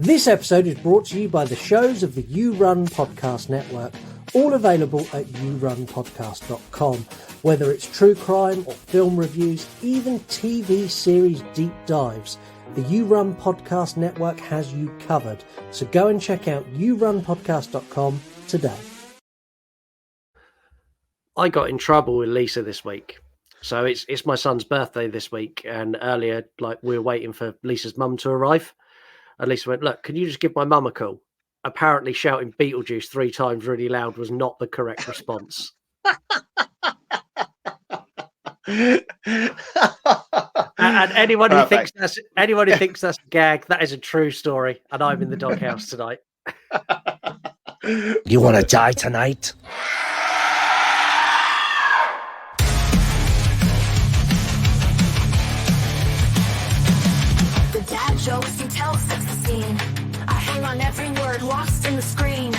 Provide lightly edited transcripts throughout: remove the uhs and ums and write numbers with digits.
This episode is brought to you by the shows of the You Run Podcast Network, all available at yourunpodcast.com. Whether it's true crime or film reviews, even TV series deep dives, the You Run Podcast Network has you covered. So go and check out yourunpodcast.com today. I got in trouble with Lisa this week. So it's my son's birthday this week, and earlier, we were waiting for Lisa's mum to arrive. And Lisa went, "Look, can you just give my mum a call?" Apparently shouting Beetlejuice 3 times really loud was not the correct response. And anyone who thinks that's a gag, that is a true story. And I'm in the doghouse tonight. You want to die tonight? The dad jokes you tell sets the scene. I hang on every word lost in the screen.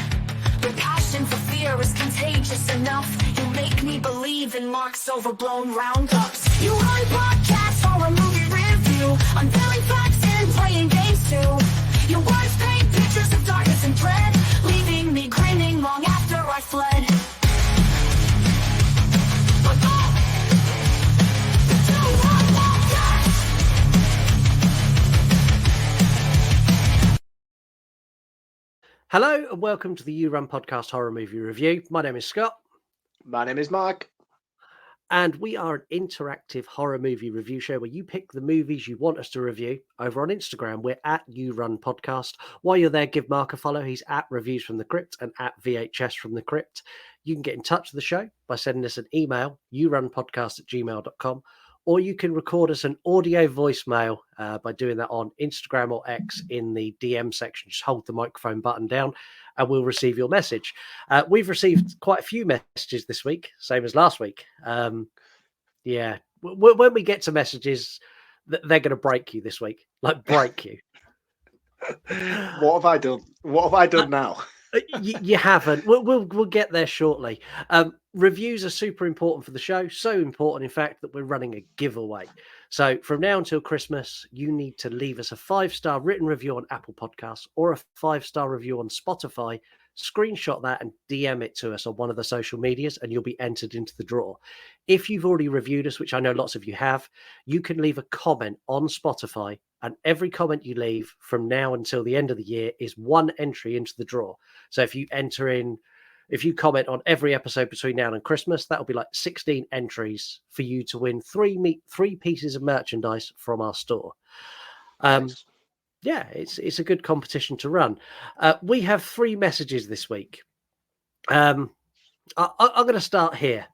Your passion for fear is contagious enough. You make me believe in Mark's overblown roundups. You run podcasts for a movie review, unveiling facts and playing games too. Your words paint pictures of darkness and dread, leaving me grinning long after I fled. Hello and welcome to the You Run Podcast Horror Movie Review. My name is Scott. My name is Mark. And we are an interactive horror movie review show where you pick the movies you want us to review. Over on Instagram, we're at You Run Podcast. While you're there, give Mark a follow. He's at Reviews from the Crypt and at VHS from the Crypt. You can get in touch with the show by sending us an email, yourunpodcast@gmail.com, or you can record us an audio voicemail by doing that on Instagram or X in the DM section. Just hold the microphone button down and we'll receive your message. We've received quite a few messages this week, same as last week. When we get to messages, they're going to break you this week, break you. What have I done? What have I done now? You haven't. We'll get there shortly. Reviews are super important for the show. So important, in fact, that we're running a giveaway. So from now until Christmas, you need to leave us a 5-star written review on Apple Podcasts or a 5-star review on Spotify. Screenshot that and DM it to us on one of the social medias and you'll be entered into the draw. If you've already reviewed us, which I know lots of you have, you can leave a comment on Spotify, and every comment you leave from now until the end of the year is one entry into the draw. So if you comment on every episode between now and Christmas, that'll be 16 entries for you to win three pieces of merchandise from our store. Nice. Yeah, it's a good competition to run. We have 3 messages this week. I'm going to start here.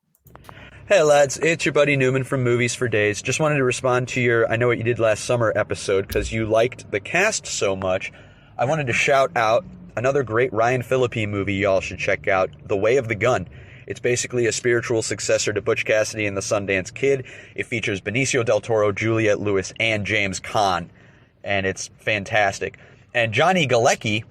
Hey lads, it's your buddy Newman from Movies for Days. Just wanted to respond to your I Know What You Did Last Summer episode because you liked the cast so much. I wanted to shout out another great Ryan Philippe movie y'all should check out, The Way of the Gun. It's basically a spiritual successor to Butch Cassidy and the Sundance Kid. It features Benicio del Toro, Juliette Lewis, and James Caan. And it's fantastic. And Johnny Galecki,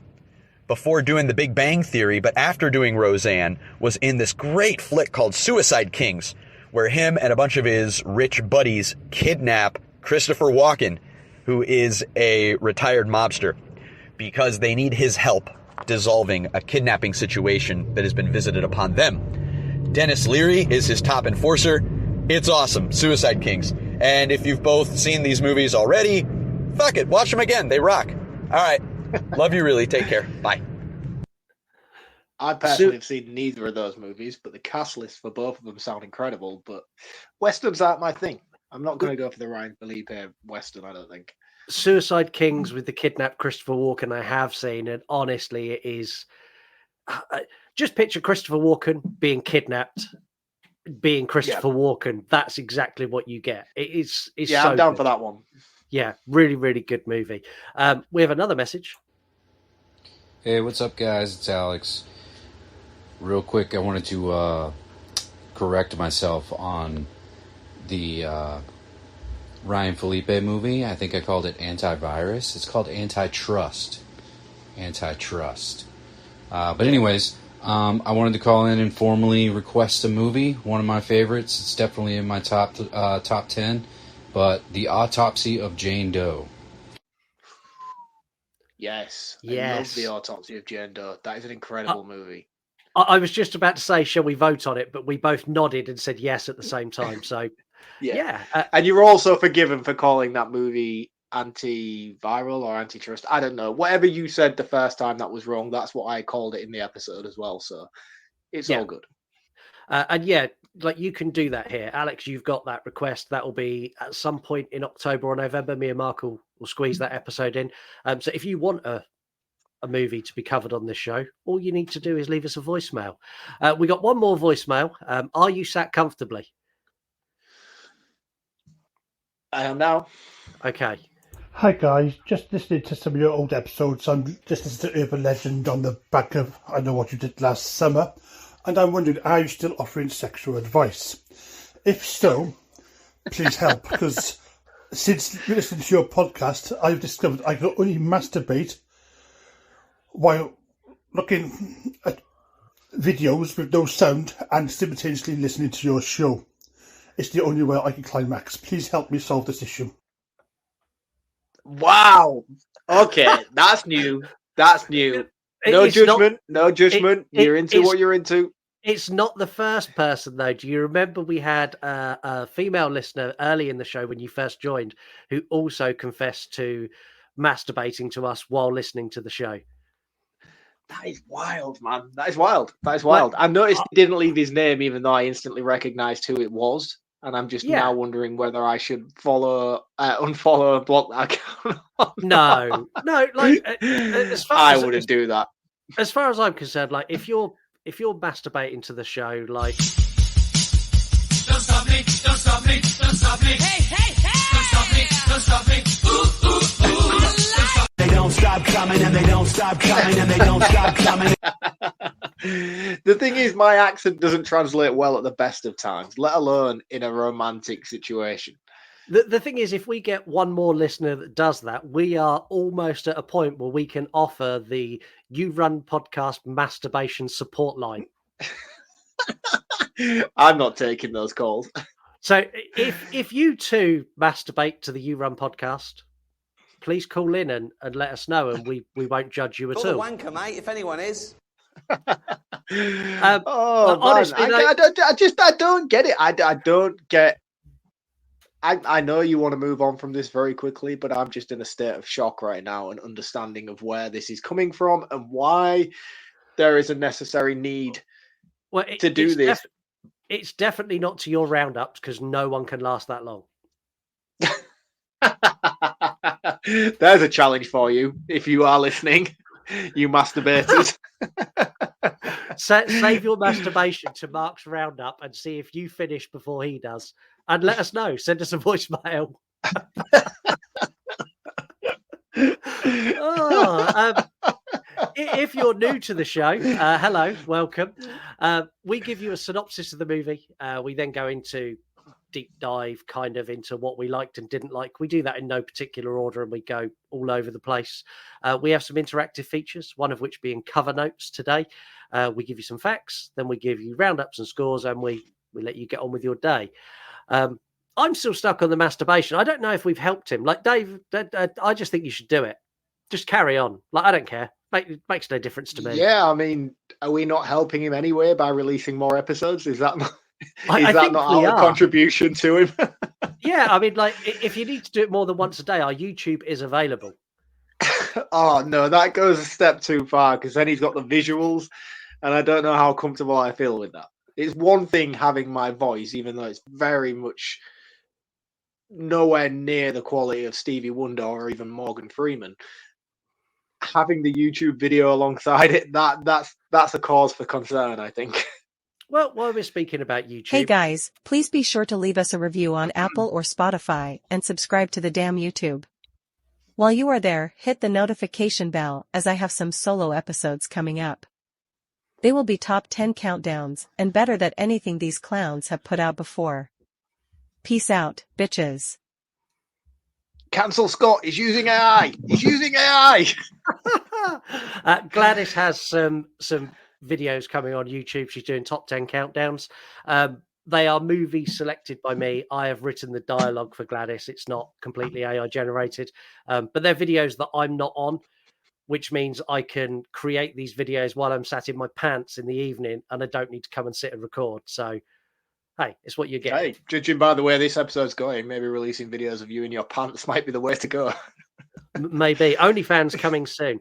before doing The Big Bang Theory, but after doing Roseanne, was in this great flick called Suicide Kings, where him and a bunch of his rich buddies kidnap Christopher Walken, who is a retired mobster, because they need his help dissolving a kidnapping situation that has been visited upon them. Dennis Leary is his top enforcer. It's awesome. Suicide Kings. And if you've both seen these movies already, fuck it, watch them again. They rock. All right. Love you, really. Take care. Bye. I personally have seen neither of those movies, but the cast lists for both of them sound incredible. But Westerns aren't my thing. I'm not going to go for the Ryan Philippe Western, I don't think. Suicide Kings with the kidnapped Christopher Walken I have seen, and honestly, it is... just picture Christopher Walken being kidnapped, being Christopher Walken. That's exactly what you get. It's so I'm down good. for that one. Yeah, really, really good movie. We have another message. Hey, what's up, guys? It's Alex. Real quick, I wanted to correct myself on the Ryan Philippe movie. I think I called it Antivirus. It's called Antitrust. Antitrust. But anyways, I wanted to call in and formally request a movie. One of my favorites. It's definitely in my top 10. But The Autopsy of Jane Doe. Yes. I love Yes. The Autopsy of Jane Doe. That is an incredible movie. I was just about to say, shall we vote on it? But we both nodded and said yes at the same time. So, Yeah. yeah. And you're also forgiven for calling that movie antiviral or antitrust. I don't know. Whatever you said the first time that was wrong, that's what I called it in the episode as well. So it's all good. And yeah, like you can do that here. Alex, you've got that request. That will be at some point in October or November. Me and Mark will squeeze that episode in. So if you want a movie to be covered on this show, all you need to do is leave us a voicemail. We got one more voicemail. Are you sat comfortably? I am now. Okay. Hi guys, just listening to some of your old episodes. I'm just listening to Urban Legend on the back of I Know What You Did Last Summer, and I'm wondering, are you still offering sexual advice? If so, please help, because since listening to your podcast, I've discovered I can only masturbate while looking at videos with no sound and simultaneously listening to your show. It's the only way I can climax. Please help me solve this issue. Wow. Okay, that's new. That's new. No judgment. No judgment. You're into what you're into. It's not the first person, though. Do you remember we had a female listener early in the show when you first joined who also confessed to masturbating to us while listening to the show? That is wild, man. That is wild. That is wild. I noticed he didn't leave his name, even though I instantly recognized who it was. And I'm just now wondering whether I should unfollow, and block that account. No. Like I wouldn't do that. As far as I'm concerned, like if you're masturbating to the show, like don't stop me, don't stop me, don't stop me. Hey, don't stop me, don't stop me. Ooh. They don't stop coming and they don't stop coming and they don't stop coming. The thing is, my accent doesn't translate well at the best of times, let alone in a romantic situation. The thing is, if we get one more listener that does that, we are almost at a point where we can offer the You Run podcast masturbation support line. I'm not taking those calls. So if you too masturbate to the You Run podcast, please call in and let us know, and we won't judge you at all. Wanker, mate, if anyone is. Honestly, I don't get it. I don't get. I know you want to move on from this very quickly, but I'm just in a state of shock right now and understanding of where this is coming from and why there is a necessary need to do this. It's definitely not to your roundups because no one can last that long. There's a challenge for you if you are listening, you masturbators. Save your masturbation to Mark's roundup and see if you finish before he does. And let us know. Send us a voicemail. If you're new to the show, hello, welcome. We give you a synopsis of the movie. We then go into deep dive kind of into what we liked and didn't like. We do that in no particular order and we go all over the place. We have some interactive features, one of which being cover notes today. We give you some facts, then we give you roundups and scores, and we let you get on with your day. I'm still stuck on the masturbation. I don't know if we've helped him. Like Dave, I just think you should do it. Just carry on. Like I don't care. Makes no difference to me. Yeah, I mean, are we not helping him anyway by releasing more episodes? Is that not our contribution to him? Yeah, I mean, like if you need to do it more than once a day, our YouTube is available. Oh no, that goes a step too far because then he's got the visuals, and I don't know how comfortable I feel with that. It's one thing having my voice, even though it's very much nowhere near the quality of Stevie Wonder or even Morgan Freeman. Having the YouTube video alongside it, that's a cause for concern, I think. Well, while we're speaking about YouTube... Hey guys, please be sure to leave us a review on Apple or Spotify and subscribe to the damn YouTube. While you are there, hit the notification bell as I have some solo episodes coming up. They will be top 10 countdowns and better than anything these clowns have put out before. Peace out, bitches. Cancel Scott. He's using AI. He's using AI. Gladys has some videos coming on YouTube. She's doing top 10 countdowns. They are movies selected by me. I have written the dialogue for Gladys. It's not completely AI generated, but they're videos that I'm not on. which means I can create these videos while I'm sat in my pants in the evening, and I don't need to come and sit and record. So, hey, it's what you get. Hey, judging by the way this episode's going, maybe releasing videos of you in your pants might be the way to go. Maybe OnlyFans coming soon.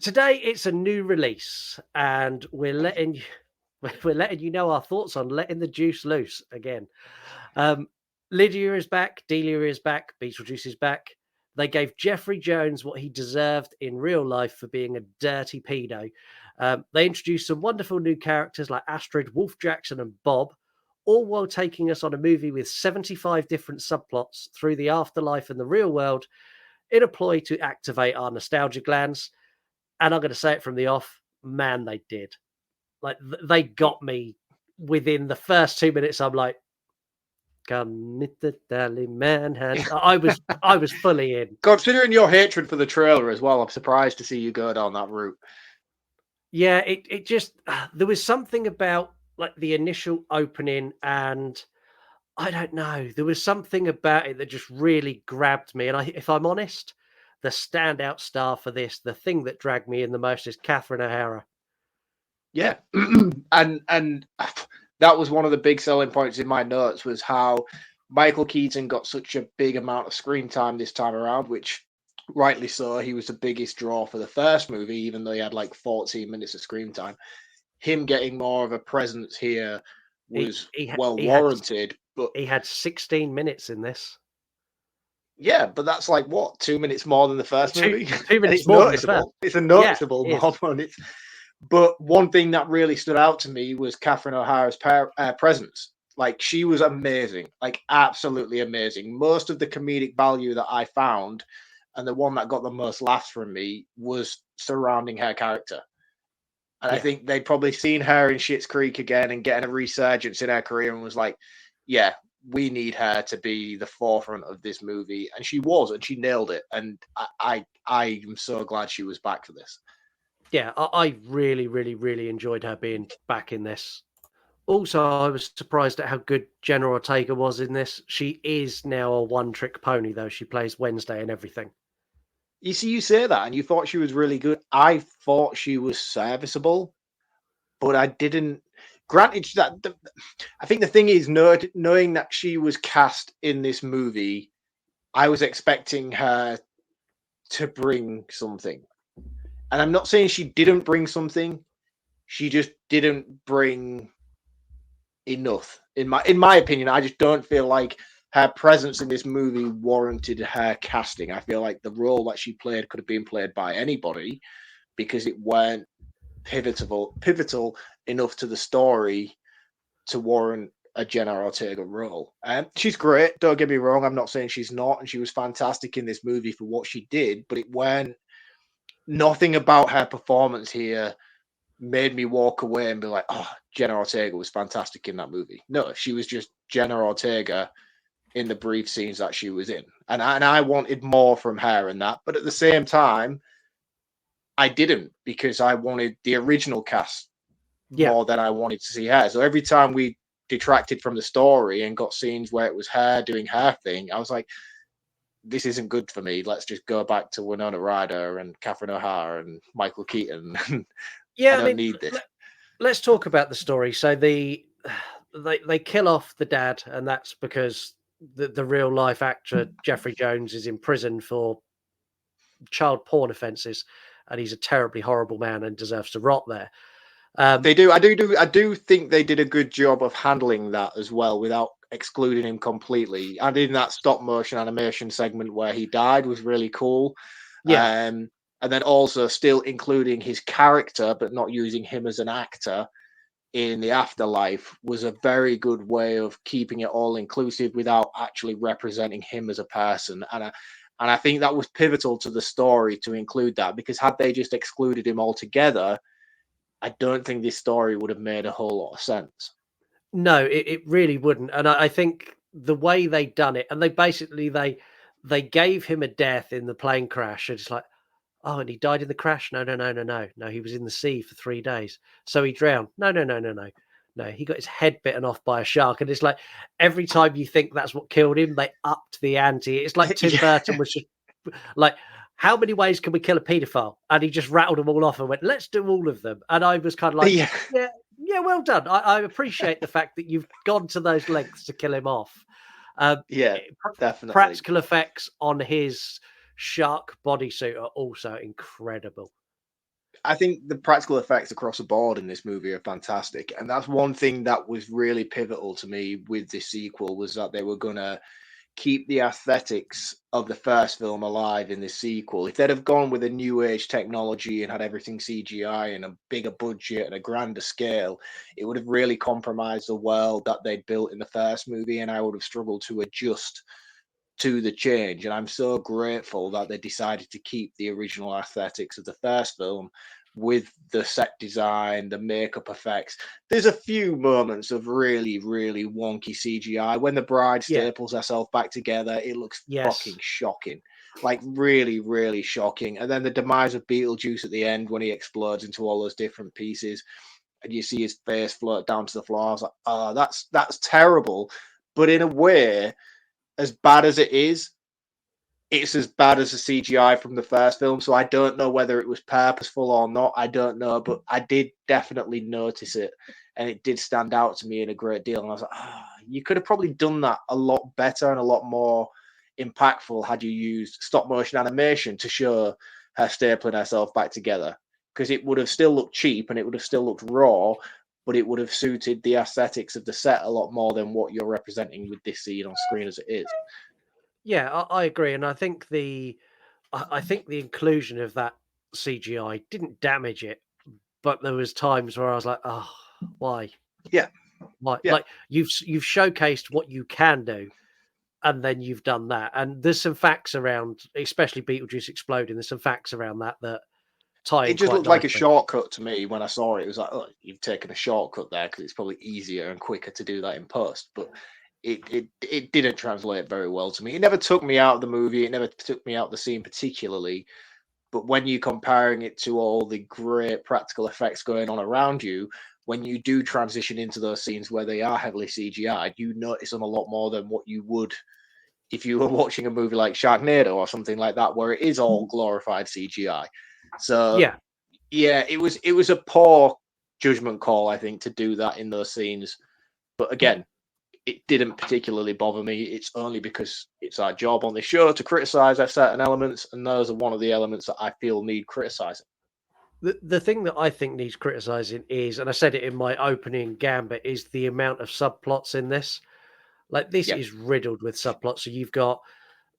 Today it's a new release, and we're letting you know our thoughts on letting the juice loose again. Lydia is back, Delia is back, Beetlejuice is back. They gave Jeffrey Jones what he deserved in real life for being a dirty pedo. They introduced some wonderful new characters like Astrid, Wolf Jackson, and Bob, all while taking us on a movie with 75 different subplots through the afterlife and the real world in a ploy to activate our nostalgia glands. And I'm going to say it from the off, man, they did. Like, they got me within the first 2 minutes. I'm like, come meet the Dally Manhunt. I was fully in. Considering your hatred for the trailer as well, I'm surprised to see you go down that route. Yeah, it just, there was something about like the initial opening, and I don't know, there was something about it that just really grabbed me. And if I'm honest, the standout star for this, the thing that dragged me in the most, is Catherine O'Hara. Yeah, and that was one of the big selling points in my notes, was how Michael Keaton got such a big amount of screen time this time around, which rightly so. He was the biggest draw for the first movie, even though he had like 14 minutes of screen time. Him getting more of a presence here was warranted. But he had 16 minutes in this. Yeah, but that's like what, 2 minutes more than the first movie? 2 minutes more noticeable. It's a noticeable moment. But one thing that really stood out to me was Catherine O'Hara's presence. Like, she was amazing, like absolutely amazing. Most of the comedic value that I found, and the one that got the most laughs from me, was surrounding her character. And I think they'd probably seen her in Schitt's Creek again and getting a resurgence in her career, and was like, yeah, we need her to be the forefront of this movie. And she was, and she nailed it. And I am so glad she was back for this. Yeah, I really, really, really enjoyed her being back in this. Also, I was surprised at how good Jenna Ortega was in this. She is now a one-trick pony, though. She plays Wednesday and everything. You see, you say that, and you thought she was really good. I thought she was serviceable, but I didn't. Granted, I think the thing is, knowing that she was cast in this movie, I was expecting her to bring something. And I'm not saying she didn't bring something. She just didn't bring enough. In my opinion, I just don't feel like her presence in this movie warranted her casting. I feel like the role that she played could have been played by anybody, because it weren't pivotal enough to the story to warrant a Jenna Ortega role. She's great, don't get me wrong. I'm not saying she's not, and she was fantastic in this movie for what she did, but it weren't. Nothing about her performance here made me walk away and be like, oh, Jenna Ortega was fantastic in that movie. No, she was just Jenna Ortega in the brief scenes that she was in. And I wanted more from her in that. But at the same time, I didn't, because I wanted the original cast more than I wanted to see her. So every time we detracted from the story and got scenes where it was her doing her thing, I was like, this isn't good for me. Let's just go back to Winona Ryder and Catherine O'Hara and Michael Keaton. I don't need this. Let's talk about the story. So they kill off the dad, and that's because the real life actor Jeffrey Jones is in prison for child porn offences, and he's a terribly horrible man and deserves to rot there. They do. I do think they did a good job of handling that as well, without excluding him completely. And in that stop motion animation segment where he died was really cool. Yeah. And then also still including his character, but not using him as an actor in the afterlife, was a very good way of keeping it all inclusive without actually representing him as a person. And I think that was pivotal to the story to include that, because had they just excluded him altogether, I don't think this story would have made a whole lot of sense. No, it really wouldn't. And I think the way they done it, and they basically, they gave him a death in the plane crash. And it's like, oh, and he died in the crash? No, he was in the sea for 3 days. So he drowned. No, he got his head bitten off by a shark. And it's like, every time you think that's what killed him, they upped the ante. It's like Tim Burton was just like, how many ways can we kill a paedophile? And he just rattled them all off and went, let's do all of them. And I was kind of like, yeah, well done. I appreciate the fact that you've gone to those lengths to kill him off. Definitely. Practical effects on his shark bodysuit are also incredible. I think the practical effects across the board in this movie are fantastic. And that's one thing that was really pivotal to me with this sequel, was that they were going to keep the aesthetics of the first film alive in this sequel. If they'd have gone with a new age technology and had everything CGI and a bigger budget and a grander scale, it would have really compromised the world that they'd built in the first movie, and I would have struggled to adjust to the change. And I'm so grateful that they decided to keep the original aesthetics of the first film with the set design, the makeup effects. There's a few moments of really, really wonky CGI. When the bride staples herself back together, it looks fucking shocking. Like really, really shocking. And then the demise of Beetlejuice at the end, when he explodes into all those different pieces and you see his face float down to the floor. I was like, oh, that's terrible. But in a way, as bad as it is, it's as bad as the CGI from the first film. So I don't know whether it was purposeful or not. I don't know, but I did definitely notice it, and it did stand out to me in a great deal. And I was like, you could have probably done that a lot better and a lot more impactful had you used stop motion animation to show her stapling herself back together, because it would have still looked cheap and it would have still looked raw, but it would have suited the aesthetics of the set a lot more than what you're representing with this scene on screen as it is. Yeah, I agree, and I think the inclusion of that CGI didn't damage it, but there was times where I was like, oh, why? Yeah. Why? Yeah. Like you've showcased what you can do, and then you've done that. And there's some facts around, especially Beetlejuice exploding. There's some facts around that tie. It just looked like a shortcut to me when I saw it. It was like, oh, you've taken a shortcut there because it's probably easier and quicker to do that in post. But it didn't translate very well to me. It never took me out of the movie. It never took me out of the scene particularly. But when you're comparing it to all the great practical effects going on around you, when you do transition into those scenes where they are heavily CGI, you notice them a lot more than what you would if you were watching a movie like Sharknado or something like that, where it is all glorified CGI. So yeah, it was a poor judgment call, I think, to do that in those scenes. But again, it didn't particularly bother me. It's only because it's our job on this show to criticize certain elements, and those are one of the elements that I feel need criticizing. The thing that I think needs criticizing is, and I said it in my opening gambit, is the amount of subplots in this. Like this is riddled with subplots. So you've got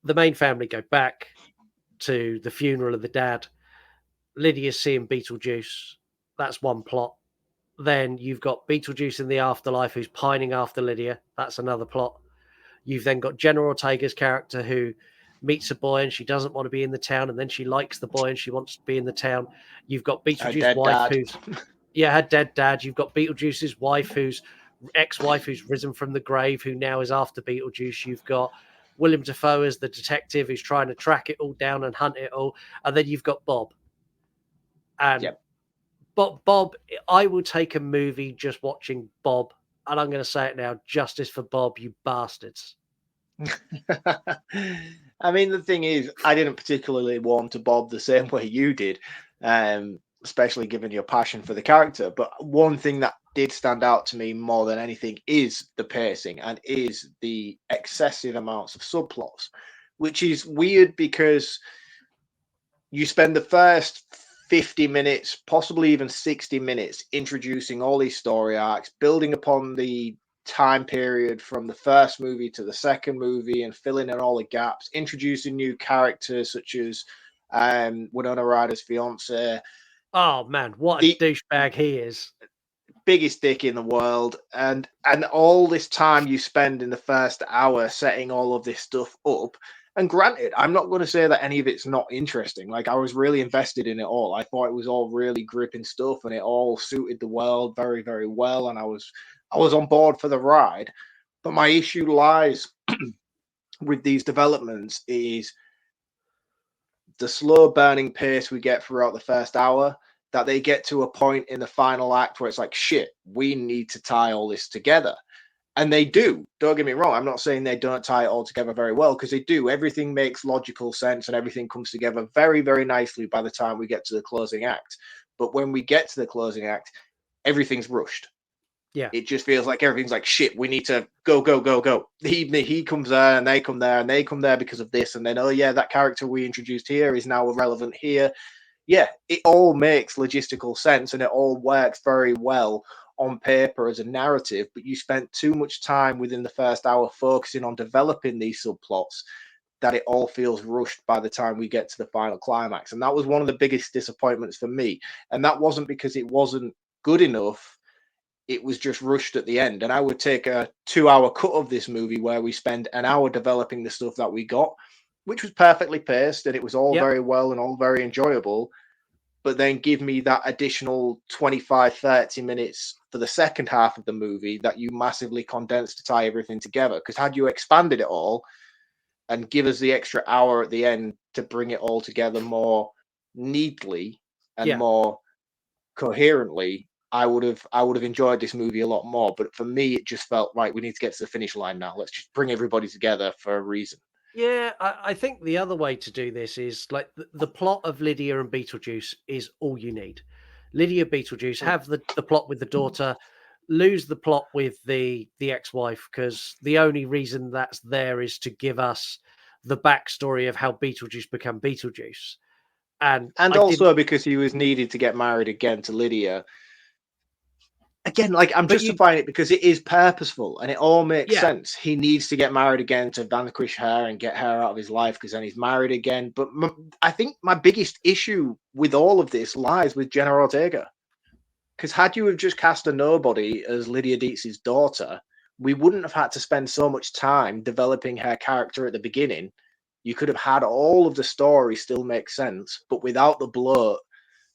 the main family go back to the funeral of the dad. Lydia's seeing Beetlejuice. That's one plot. Then you've got Beetlejuice in the afterlife who's pining after Lydia. That's another plot. You've then got Jenna Ortega's character who meets a boy and she doesn't want to be in the town, and then she likes the boy and she wants to be in the town. You've got Beetlejuice's wife who's her dead dad. You've got Beetlejuice's wife who's ex-wife who's risen from the grave, who now is after Beetlejuice. You've got Willem Defoe as the detective who's trying to track it all down and hunt it all. And then you've got Bob. And Bob, I will take a movie just watching Bob, and I'm going to say it now, justice for Bob, you bastards. I mean, the thing is, I didn't particularly warm to Bob the same way you did, especially given your passion for the character. But one thing that did stand out to me more than anything is the pacing and is the excessive amounts of subplots, which is weird because you spend the first 50 minutes, possibly even 60 minutes, introducing all these story arcs, building upon the time period from the first movie to the second movie and filling in all the gaps, introducing new characters such as Winona Ryder's fiance. Oh man, what a douchebag he is. Biggest dick in the world. And all this time you spend in the first hour setting all of this stuff up. And granted, I'm not going to say that any of it's not interesting. Like, I was really invested in it all. I thought it was all really gripping stuff and it all suited the world very, very well. And I was on board for the ride. But my issue lies with these developments is the slow burning pace we get throughout the first hour, that they get to a point in the final act where it's like, shit, we need to tie all this together. And they do. Don't get me wrong. I'm not saying they don't tie it all together very well, because they do. Everything makes logical sense and everything comes together very, very nicely by the time we get to the closing act. But when we get to the closing act, everything's rushed. Yeah. It just feels like everything's like, shit, we need to go, go, go, go. He comes there and they come there and they come there because of this. And then, oh, yeah, that character we introduced here is now irrelevant here. Yeah, it all makes logistical sense and it all works very well on paper as a narrative, but you spent too much time within the first hour focusing on developing these subplots that it all feels rushed by the time we get to the final climax. And that was one of the biggest disappointments for me. And that wasn't because it wasn't good enough. It was just rushed at the end. And I would take a 2-hour cut of this movie where we spend an hour developing the stuff that we got, which was perfectly paced and it was all very well and all very enjoyable. But then give me that additional 25-30 minutes for the second half of the movie that you massively condensed to tie everything together. Because had you expanded it all and give us the extra hour at the end to bring it all together more neatly and more coherently, I would have enjoyed this movie a lot more. But for me, it just felt right. We need to get to the finish line now. Let's just bring everybody together for a reason. Yeah, I think the other way to do this is like the plot of Lydia and Beetlejuice is all you need. Lydia, Beetlejuice, have the plot with the daughter, lose the plot with the ex-wife, because the only reason that's there is to give us the backstory of how Beetlejuice became Beetlejuice. And also because he was needed to get married again to Lydia. Again, like I'm justifying it because it is purposeful and it all makes sense. He needs to get married again to vanquish her and get her out of his life because then he's married again. But I think my biggest issue with all of this lies with Jenna Ortega. Because had you have just cast a nobody as Lydia Dietz's daughter, we wouldn't have had to spend so much time developing her character at the beginning. You could have had all of the story still make sense, but without the bloat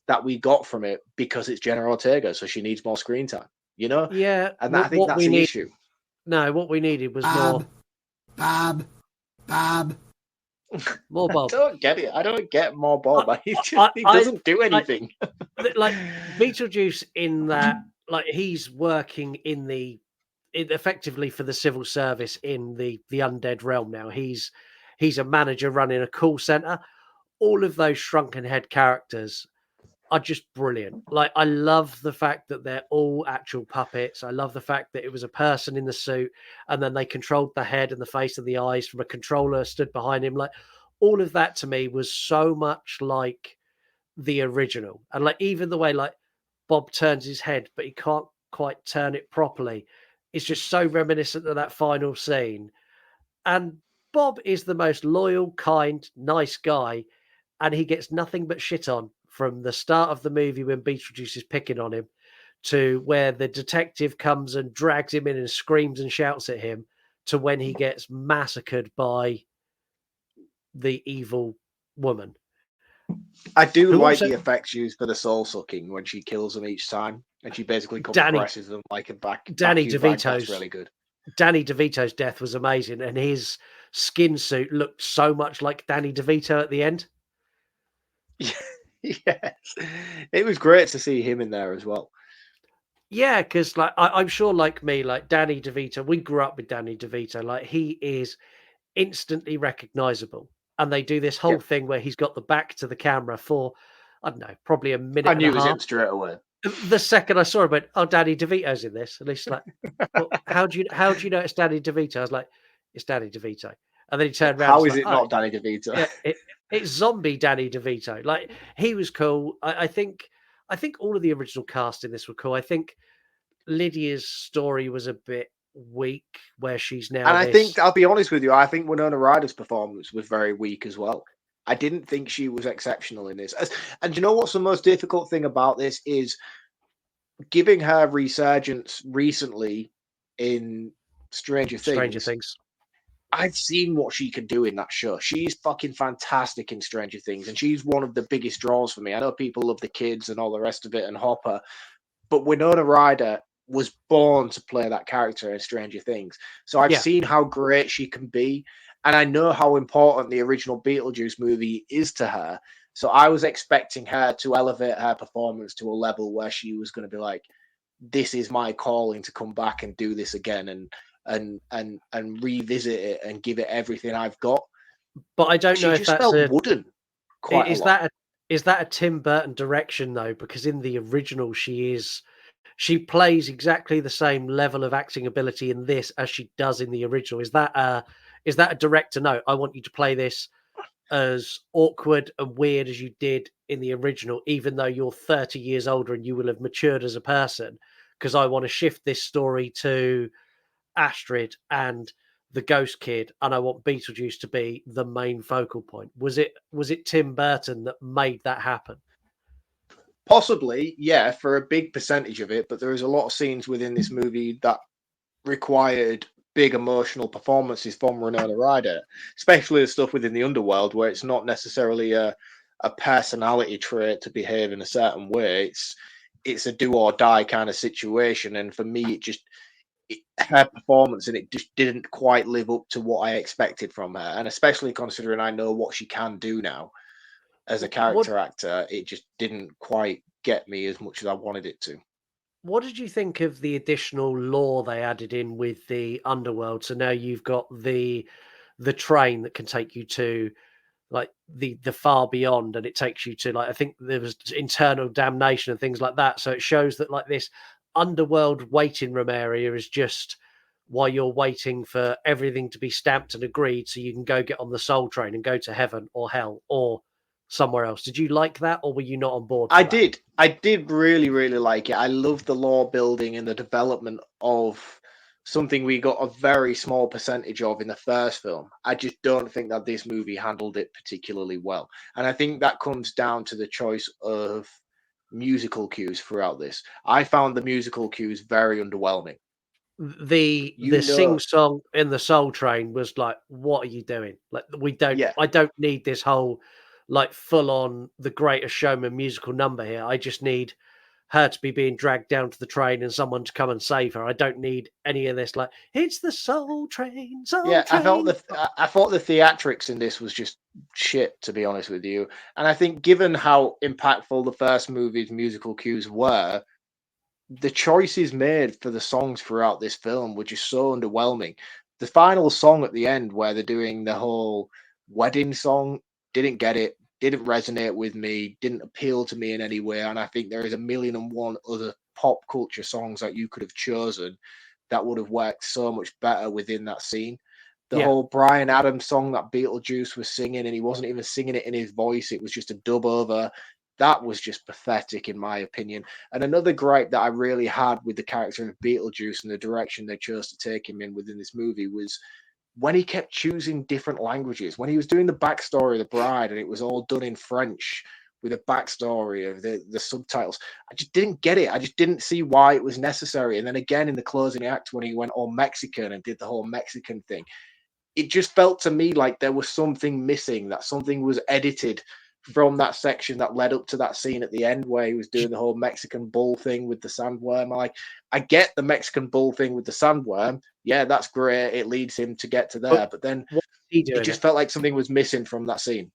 that we got from it because it's Jenna Ortega, so she needs more screen time, you know? Yeah. And I think that's the issue. No, what we needed was more Bob. More Bob. I don't get it. I don't get more Bob. He doesn't do anything. Like Beetlejuice in that, like he's working effectively for the civil service in the undead realm now. He's a manager running a call center. All of those shrunken head characters are just brilliant. Like, I love the fact that they're all actual puppets. I love the fact that it was a person in the suit and then they controlled the head and the face and the eyes from a controller stood behind him. Like, all of that to me was so much like the original. And like, even the way like Bob turns his head, but he can't quite turn it properly. It's just so reminiscent of that final scene. And Bob is the most loyal, kind, nice guy. And he gets nothing but shit on from the start of the movie when Beetlejuice is picking on him to where the detective comes and drags him in and screams and shouts at him to when he gets massacred by the evil woman. I do like the effects used for the soul sucking when she kills them each time and she basically compresses them like a Danny DeVito's bag. DeVito's That's really good. Danny DeVito's death was amazing, and his skin suit looked so much like Danny DeVito at the end. Yes, it was great to see him in there as well. Yeah, because like I'm sure, like me, like Danny DeVito, we grew up with Danny DeVito. Like he is instantly recognizable, and they do this whole thing where he's got the back to the camera for I don't know, probably a minute. I knew it was him straight away. The second I saw him, I went, "Oh, Danny DeVito's in this." At least, like, well, how do you know it's Danny DeVito? I was like, "It's Danny DeVito," and then he turned around. How is it not Danny DeVito? Yeah, it's zombie Danny DeVito. Like he was cool. I think all of the original cast in this were cool. I think Lydia's story was a bit weak, where she's now. And I think I'll be honest with you. I think Winona Ryder's performance was very weak as well. I didn't think she was exceptional in this. And you know what's the most difficult thing about this is giving her resurgence recently in Stranger Things. I've seen what she can do in that show. She's fucking fantastic in Stranger Things, and she's one of the biggest draws for me. I know people love the kids and all the rest of it and Hopper, but Winona Ryder was born to play that character in Stranger Things. So I've seen how great she can be, and I know how important the original Beetlejuice movie is to her. So I was expecting her to elevate her performance to a level where she was going to be like, this is my calling to come back and do this again. And and revisit it and give it everything I've got. But I don't She know if just that's felt wooden quite a is lot. that a Tim Burton direction though? Because in the original, she plays exactly the same level of acting ability in this as she does in the original. Is that a director note? I want you to play this as awkward and weird as you did in the original, even though you're 30 years older and you will have matured as a person. Because I want to shift this story to Astrid and the Ghost Kid, and I want Beetlejuice to be the main focal point. Was it Tim Burton that made that happen? Possibly, yeah, for a big percentage of it, but there is a lot of scenes within this movie that required big emotional performances from Winona Ryder, especially the stuff within the underworld where it's not necessarily a personality trait to behave in a certain way. It's a do or die kind of situation, and for me, her performance in it just didn't quite live up to what I expected from her, and especially considering I know what she can do now as a What character actor, it just didn't quite get me as much as I wanted it to. what did you think of the additional lore they added in with the underworld? So now you've got the train that can take you to like the far beyond, and it takes you to like I think there was internal damnation and things like that. So it shows that like this underworld waiting room area is just while you're waiting for everything to be stamped and agreed, so you can go get on the soul train and go to heaven or hell or somewhere else. Did you like that, or were you not on board I for that? did. I did really, really like it. I love the lore building and the development of something we got a very small percentage of in the first film. I just don't think that this movie handled it particularly well. And I think that comes down to the choice of musical cues throughout this. I found the musical cues very underwhelming. You The sing know, song in the Soul Train was like, what are you doing? Like yeah, I don't need this whole like full on the greatest showman musical number here. I just need her to be being dragged down to the train and someone to come and save her. I don't need any of this like it's the Soul yeah. Train. I thought the theatrics in this was just shit, to be honest with you. And I think, given how impactful the first movie's musical cues were, the choices made for the songs throughout this film were just so underwhelming. The final song at the end, where they're doing the whole wedding song, didn't get it, didn't resonate with me, didn't appeal to me in any way. And I think there is a million and one other pop culture songs that you could have chosen that would have worked so much better within that scene. The Yeah. whole Brian Adams song that Beetlejuice was singing, and he wasn't even singing it in his voice, it was just a dub over. That was just pathetic, in my opinion. And another gripe that I really had with the character of Beetlejuice and the direction they chose to take him in within this movie was when he kept choosing different languages. When he was doing the backstory of the bride and it was all done in French with a backstory of the subtitles, I just didn't get it. I just didn't see why it was necessary. And then again in the closing act, when he went all Mexican and did the whole Mexican thing, it just felt to me like there was something missing, that something was edited from that section that led up to that scene at the end where he was doing the whole Mexican bull thing with the sandworm. I get the Mexican bull thing with the sandworm. Yeah, that's great. It leads him to get to But there. But then what was he it doing just it? felt like something was missing from that scene.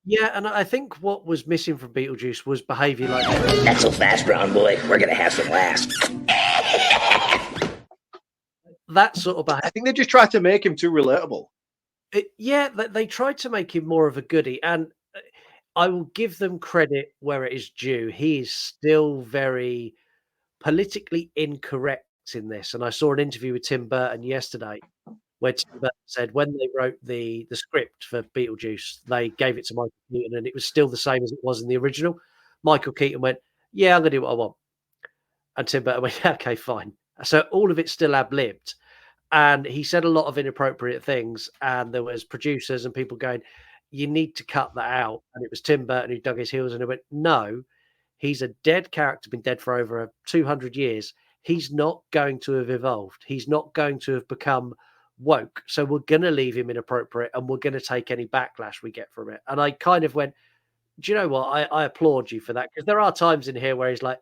Yeah, and I think what was missing from Beetlejuice was behavior like Not so fast, brown boy. We're gonna have some laughs. that sort of behavior. I think they just tried to make him too relatable. Yeah, they tried to make him more of a goodie, and I will give them credit where it is due. He is still very politically incorrect in this, and I saw an interview with Tim Burton yesterday where Tim Burton said when they wrote the script for Beetlejuice, they gave it to Michael Keaton, and it was still the same as it was in the original. Michael Keaton went, "Yeah, I'm gonna do what I want," and Tim Burton went, "Okay, fine." So all of it's still ad-libbed, and he said a lot of inappropriate things, and there was producers and people going, "You need to cut that out." And it was Tim Burton who dug his heels and he went, "No, he's a dead character, been dead for over 200 years. He's not going to have evolved. He's not going to have become woke. So we're going to leave him inappropriate and we're going to take any backlash we get from it." And I kind of went, "Do you know what? I applaud you for that." Because there are times in here where he's like,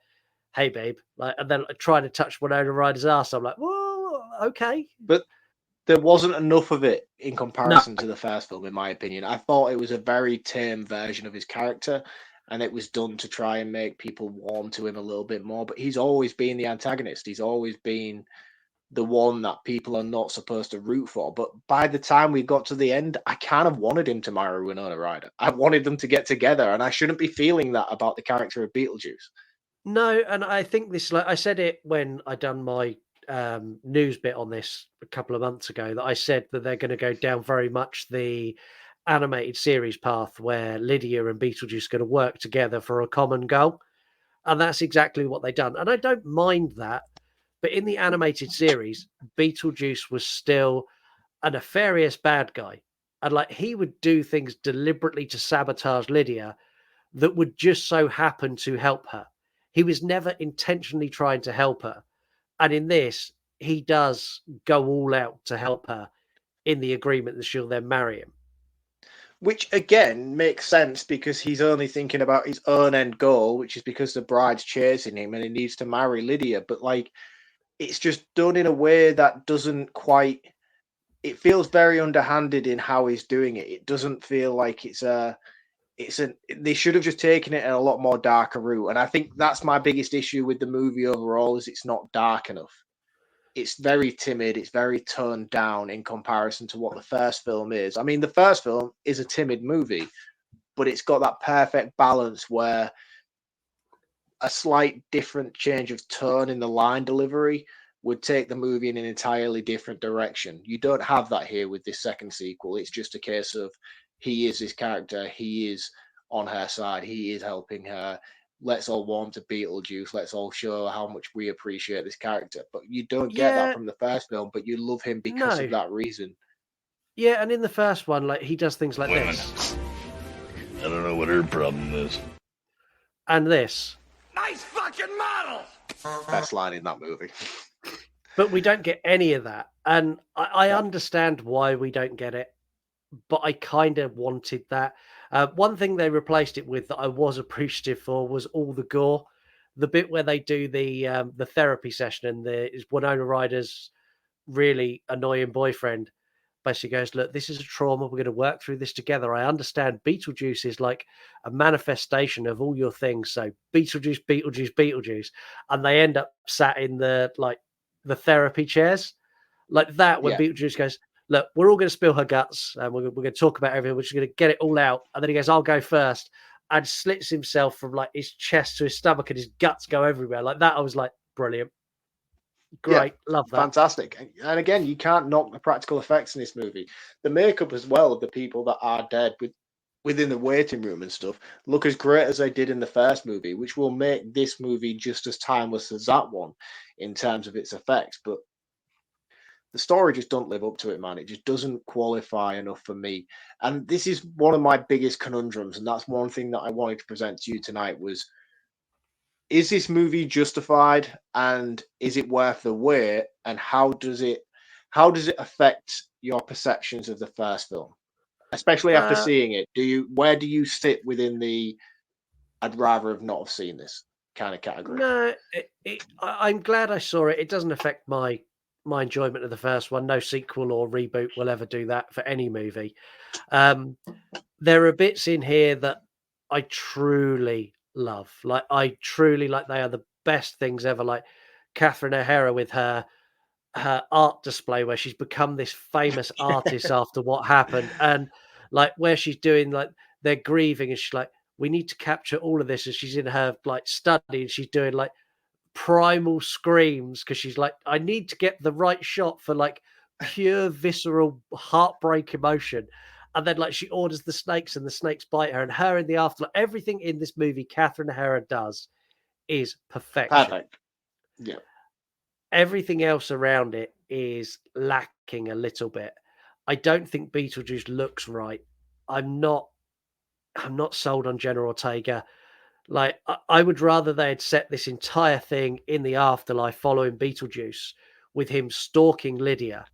"Hey, babe," like, and then trying to touch Winona Ryder's ass. I'm like, "Whoa, okay." But there wasn't enough of it in No, comparison to the first film, in my opinion. I thought it was a very tame version of his character, and it was done to try and make people warm to him a little bit more. But he's always been the antagonist. He's always been the one that people are not supposed to root for. But by the time we got to the end, I kind of wanted him to marry Winona Ryder. I wanted them to get together, and I shouldn't be feeling that about the character of Beetlejuice. No, and I think this, like I said it when I done my news bit on this a couple of months ago, that I said that they're going to go down very much the animated series path where Lydia and Beetlejuice are going to work together for a common goal. And that's exactly what they've done. And I don't mind that. But in the animated series, Beetlejuice was still a nefarious bad guy. And like he would do things deliberately to sabotage Lydia that would just so happen to help her. He was never intentionally trying to help her. And in this, he does go all out to help her in the agreement that she'll then marry him. Which again makes sense because he's only thinking about his own end goal, which is because the bride's chasing him and he needs to marry Lydia. But like, it's just done in a way that doesn't quite. It feels very underhanded in how he's doing it. It doesn't feel like they should have just taken it in a lot more darker route. And I think that's my biggest issue with the movie overall is it's not dark enough. It's very timid. It's very toned down in comparison to what the first film is. I mean, the first film is a timid movie, but it's got that perfect balance where a slight different change of tone in the line delivery would take the movie in an entirely different direction. You don't have that here with this second sequel. It's just a case of he is his character. He is on her side. He is helping her. Let's all warm to Beetlejuice. Let's all show how much we appreciate this character. But you don't get that from the first film, but you love him because of that reason. Yeah, and in the first one, like he does things like this. I don't know what her problem is. And this. Nice fucking model! Best line in that movie. But we don't get any of that. And I understand why we don't get it, but I kind of wanted that. One thing they replaced it with that I was appreciative for was all the gore. The bit where they do the therapy session and is Winona Ryder's really annoying boyfriend basically goes, look, this is a trauma. We're going to work through this together. I understand Beetlejuice is like a manifestation of all your things. So Beetlejuice, Beetlejuice, Beetlejuice. And they end up sat in the therapy chairs like that when Beetlejuice goes, look, we're all going to spill her guts and we're going to talk about everything. We're just going to get it all out. And then he goes, I'll go first, and slits himself from like his chest to his stomach and his guts go everywhere. Like that, I was like, brilliant. Great. Love that. Fantastic. And again, you can't knock the practical effects in this movie. The makeup as well of the people that are dead within the waiting room and stuff look as great as they did in the first movie, which will make this movie just as timeless as that one in terms of its effects. But the story just don't live up to it, man. It just doesn't qualify enough for me. And this is one of my biggest conundrums. And that's one thing that I wanted to present to you tonight was, is this movie justified and is it worth the wait? And how does it affect your perceptions of the first film? Especially after seeing it. Where do you sit within the I'd rather have not have seen this kind of category? No, I'm glad I saw it. It doesn't affect my enjoyment of the first one. No sequel or reboot will ever do that for any movie. There are bits in here that I truly love. Like I truly like. They are the best things ever. Like Catherine O'Hara with her art display where she's become this famous artist after what happened, and like where she's doing like they're grieving and she's like, we need to capture all of this, and she's in her like study and she's doing like primal screams because she's like, I need to get the right shot for like pure visceral heartbreak emotion. And then like she orders the snakes and the snakes bite her, and her in the afterlife. Everything in this movie Catherine O'Hara does is perfection. Perfect. Yeah. Everything else around it is lacking a little bit. I don't think Beetlejuice looks right. I'm not sold on Jenna Ortega. Like, I would rather they had set this entire thing in the afterlife following Beetlejuice with him stalking Lydia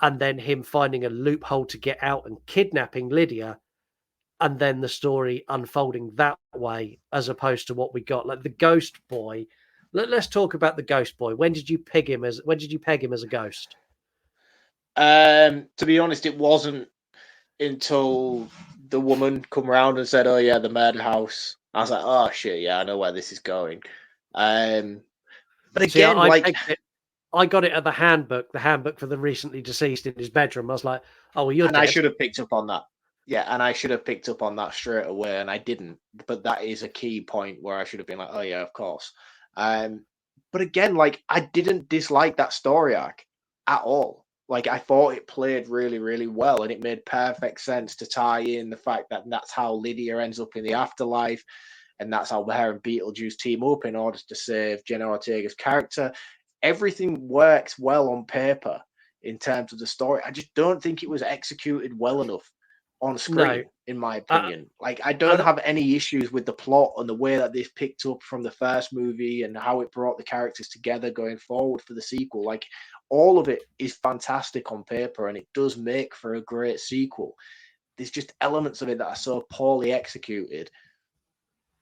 and then him finding a loophole to get out and kidnapping Lydia and then the story unfolding that way as opposed to what we got. Like the ghost boy. Let's talk about the ghost boy. When did you peg him as a ghost? To be honest, it wasn't until the woman come around and said, oh yeah, the murder house. I was like, oh shit, yeah, I know where this is going. But again, I got it at the handbook for the recently deceased in his bedroom. I was like, oh, well, you're And dead. I should have picked up on that. Yeah, and I should have picked up on that straight away, and I didn't. But that is a key point where I should have been like, oh yeah, of course. But again, like I didn't dislike that story arc at all. Like I thought it played really, really well, and it made perfect sense to tie in the fact that that's how Lydia ends up in the afterlife, and that's how her and Beetlejuice team up in order to save Jenna Ortega's character. Everything works well on paper in terms of the story. I just don't think it was executed well enough on screen, in my opinion. Like, I don't have any issues with the plot and the way that this picked up from the first movie and how it brought the characters together going forward for the sequel. Like, all of it is fantastic on paper and it does make for a great sequel. There's just elements of it that are so poorly executed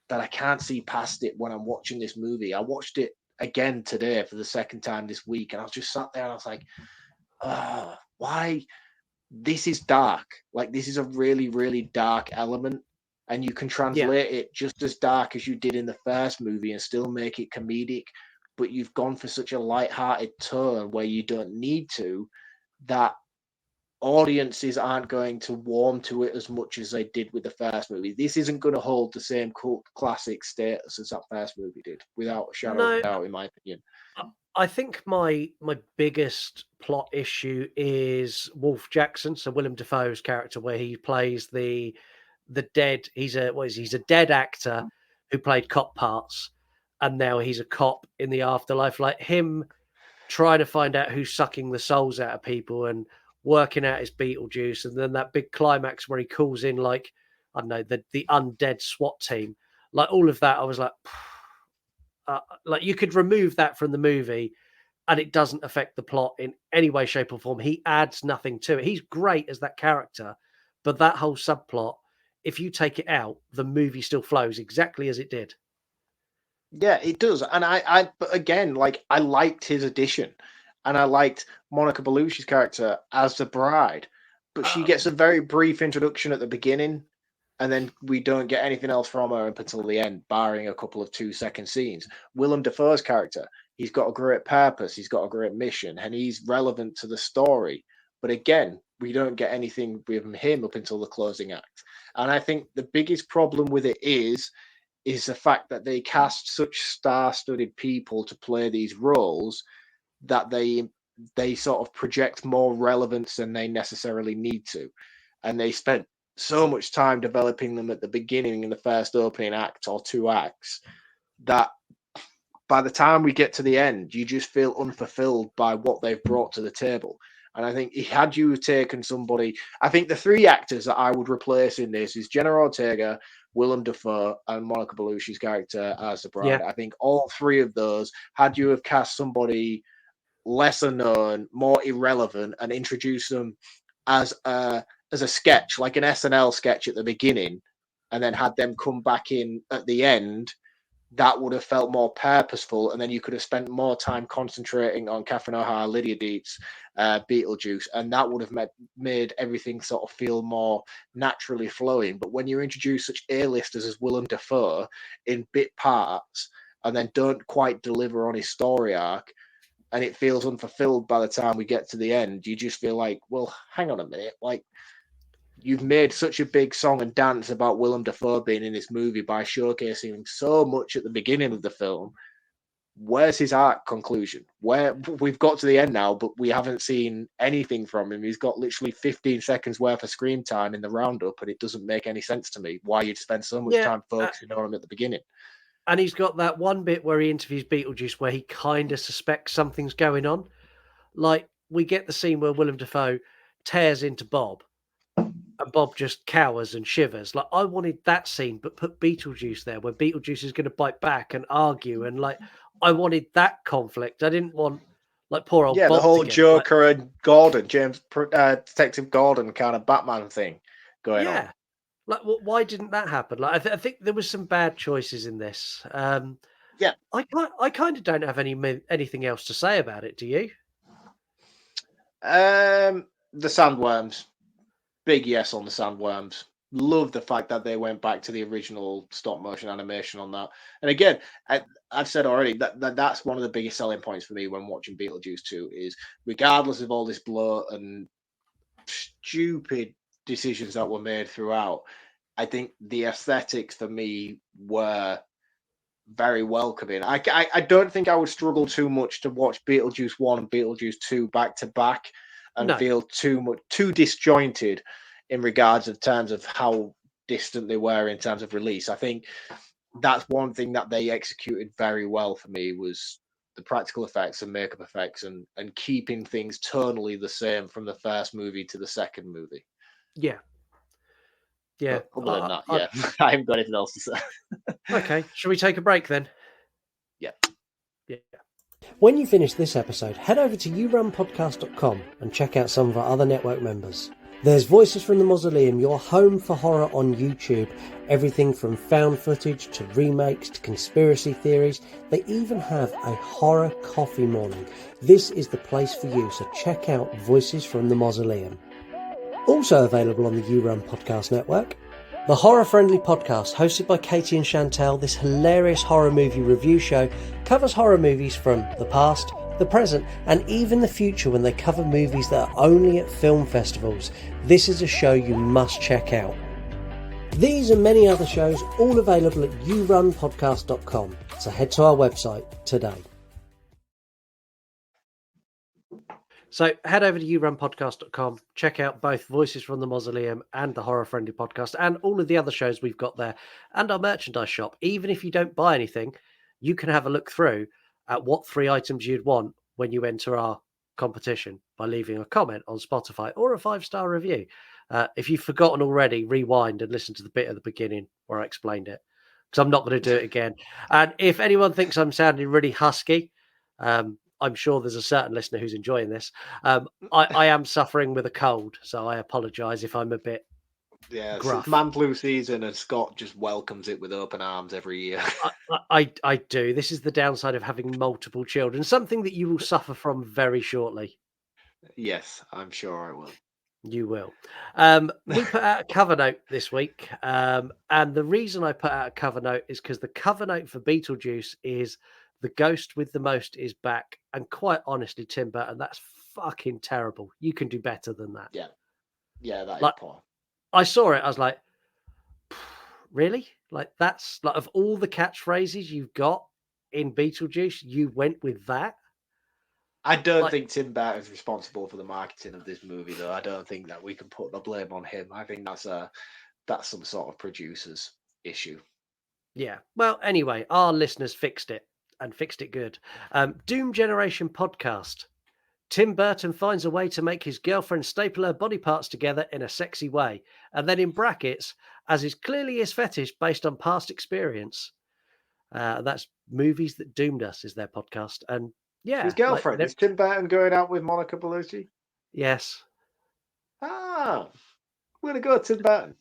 that I can't see past it when I'm watching this movie. I watched it again today for the second time this week, and I was just sat there and I was like, why? This is dark. Like, this is a really, really dark element, and you can translate it just as dark as you did in the first movie and still make it comedic, but you've gone for such a light-hearted tone where you don't need to, that audiences aren't going to warm to it as much as they did with the first movie. This isn't going to hold the same cult classic status as that first movie did, without a shadow of a doubt, in my opinion. I think my biggest plot issue is Wolf Jackson, so Willem Dafoe's character, where he plays the dead. He's a dead actor who played cop parts, and now he's a cop in the afterlife. Like him trying to find out who's sucking the souls out of people and working out his Beetlejuice, and then that big climax where he calls in, like, I don't know, the undead SWAT team. Like all of that, I was like. Like you could remove that from the movie and it doesn't affect the plot in any way, shape or form. He adds nothing to it. He's great as that character, but that whole subplot, if you take it out, the movie still flows exactly as it did. Yeah, it does. And but again, like I liked his addition and I liked Monica Bellucci's character as the bride, but she gets a very brief introduction at the beginning. And then we don't get anything else from her up until the end, barring a couple of 2-second scenes. Willem Dafoe's character, he's got a great purpose, he's got a great mission, and he's relevant to the story. But again, we don't get anything with him up until the closing act. And I think the biggest problem with it is the fact that they cast such star-studded people to play these roles that they sort of project more relevance than they necessarily need to. And they spent so much time developing them at the beginning in the first opening act or 2 acts that by the time we get to the end, you just feel unfulfilled by what they've brought to the table. And I think had you taken somebody, I think the 3 actors that I would replace in this is Jenna Ortega, Willem Dafoe, and Monica Bellucci's character as the bride. I think all 3 of those, had you have cast somebody lesser known, more irrelevant, and introduced them as a sketch, like an SNL sketch at the beginning, and then had them come back in at the end, that would have felt more purposeful. And then you could have spent more time concentrating on Catherine O'Hara, Lydia Deetz, Beetlejuice, and that would have made everything sort of feel more naturally flowing. But when you introduce such A-listers as Willem Dafoe in bit parts and then don't quite deliver on his story arc, and it feels unfulfilled by the time we get to the end, you just feel like, well, hang on a minute, like, you've made such a big song and dance about Willem Dafoe being in this movie by showcasing him so much at the beginning of the film. Where's his arc conclusion? Where we've got to the end now, but we haven't seen anything from him. He's got literally 15 seconds worth of screen time in the roundup, and it doesn't make any sense to me why you'd spend so much time focusing on him at the beginning. And he's got that one bit where he interviews Beetlejuice where he kind of suspects something's going on. Like, we get the scene where Willem Dafoe tears into Bob, and Bob just cowers and shivers. Like, I wanted that scene, but put Beetlejuice there, where Beetlejuice is going to bite back and argue, and like, I wanted that conflict. I didn't want like poor old Bob the whole again. Joker and Gordon, Detective Gordon kind of Batman thing going on. Like, why didn't that happen? Like, I think there was some bad choices in this. I kind of don't have anything else to say about it. Do you? The sandworms. Big yes on the sandworms. love the fact that they went back to the original stop motion animation on that. And again, I've said already that's one of the biggest selling points for me when watching Beetlejuice 2 is regardless of all this bloat and stupid decisions that were made throughout, I think the aesthetics for me were very welcoming. I don't think I would struggle too much to watch Beetlejuice 1 and Beetlejuice 2 back to back and feel too disjointed in regards of terms of how distant they were in terms of release. I think that's one thing that they executed very well for me was the practical effects and makeup effects and keeping things tonally the same from the first movie to the second movie. Yeah. Yeah. But other than that, yeah, I haven't got anything else to say. Okay. Shall we take a break then? Yeah. Yeah. When you finish this episode, head over to yourunpodcast.com and check out some of our other network members. There's Voices from the Mausoleum, your home for horror on YouTube. Everything from found footage to remakes to conspiracy theories. They even have a horror coffee morning. This is the place for you, so check out Voices from the Mausoleum. Also available on the You Run Podcast Network, the horror-friendly podcast hosted by Katie and Chantel. This hilarious horror movie review show covers horror movies from the past, the present, and even the future when they cover movies that are only at film festivals. This is a show you must check out. These and many other shows all available at yourunpodcast.com, so head to our website today. So head over to yourunpodcast.com, check out both Voices from the Mausoleum and the Horror Friendly Podcast and all of the other shows we've got there and our merchandise shop. Even if you don't buy anything, you can have a look through at what 3 items you'd want when you enter our competition by leaving a comment on Spotify or a 5-star review. If you've forgotten already, rewind and listen to the bit at the beginning where I explained it, because I'm not going to do it again. And if anyone thinks I'm sounding really husky, I'm sure there's a certain listener who's enjoying this. I am suffering with a cold, so I apologise if I'm a bit gruff. It's man flu season and Scott just welcomes it with open arms every year. I do. This is the downside of having multiple children, something that you will suffer from very shortly. Yes, I'm sure I will. You will. We put out a cover note this week, and the reason I put out a cover note is because the cover note for Beetlejuice is "The Ghost with the Most is Back," and quite honestly, Tim Burton, that's fucking terrible. You can do better than that. Yeah, that like, is poor. I saw it, I was like, really? Like, that's like, of all the catchphrases you've got in Beetlejuice, you went with that? I don't think Tim Burton's responsible for the marketing of this movie, though. I don't think that we can put the blame on him. I think that's some sort of producer's issue. Yeah. Well, anyway, our listeners fixed it and fixed it good. Doom Generation podcast. Tim Burton finds a way to make his girlfriend staple her body parts together in a sexy way. And then in brackets, as is clearly his fetish based on past experience. That's Movies That Doomed Us is their podcast. And yeah. His girlfriend. Is Tim Burton going out with Monica Bellucci? Yes. Ah, we're going to go Tim Burton.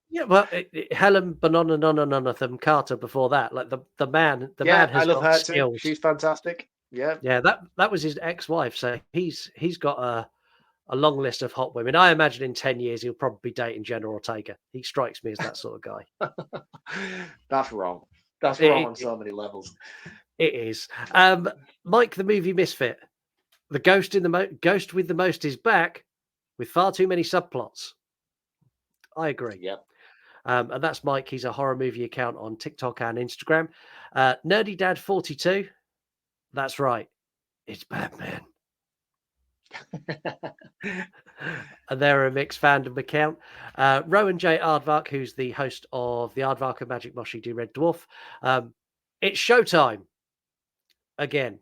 Yeah, well, Helen Bonononononothem Carter before that. Like the man has I love got her skills. too. She's fantastic. Yeah. Yeah, that was his ex-wife. So he's got a long list of hot women. I imagine in 10 years he'll probably be dating Jenna Ortega. He strikes me as that sort of guy. That's wrong. That's wrong on so many levels. It is. Mike the Movie Misfit. The Ghost with the Most is back with far too many subplots. I agree. Yep. And that's Mike. He's a horror movie account on TikTok and Instagram. Nerdy Dad 42. That's right. It's Batman. And they're a mixed fandom account. Rowan J. Aardvark, who's the host of the Aardvark and Magic Moshi Do Red Dwarf. It's showtime. Again.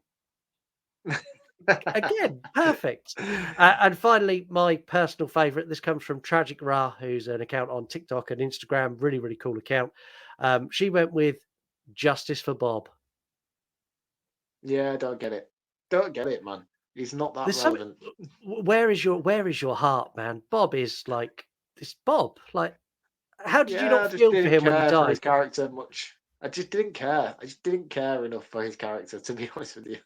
Again, perfect. And finally, my personal favorite. This comes from Tragic Ra, who's an account on TikTok and Instagram. Really, really cool account. She went with Justice for Bob. Yeah, I don't get it. Don't get it, man. He's not that relevant. Where is your heart, man? Bob is like this. Bob, like, how did you not feel for him when he died? His character much. I just didn't care. I just didn't care enough for his character, to be honest with you.